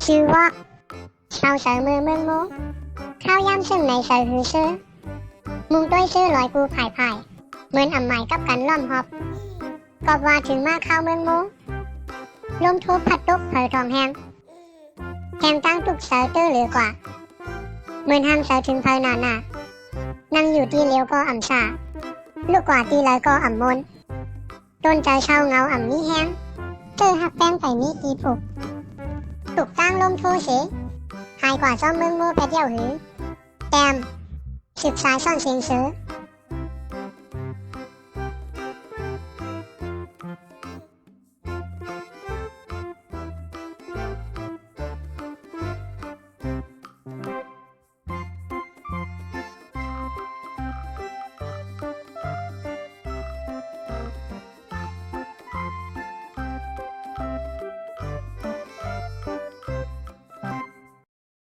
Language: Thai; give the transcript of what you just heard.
ชื่อว่าชาวเสือมือเมืองโมข้าวย่ำซึ่งในเสือหือซื้อมุงด้วยซื้อลอยกูผ่ายผ่ายเหมือนอ่ำใหม่กับกันล่อมหอบกอบว่าถึงมาข้าวเมืองโมลมทุบพัดตุกเผยทองแหงตั้งตุกเสือตื้อหรือกว่าเหมือนหางเสือถึงเพยนานั่งอยู่ที่เลี้ยวก็อ่ำชาลูกกว่าตีเลยก็อ่ำมนต้นใจเช่าเงาอ่ำนี้แห้งเจอหักแป้งไปนี้ตีผูกถูกตั้งลมทูเสหายกว่าซ่อมเมืองโมไปเที่ยวหือแต้มสืบสายซ่อนเสียงเสือ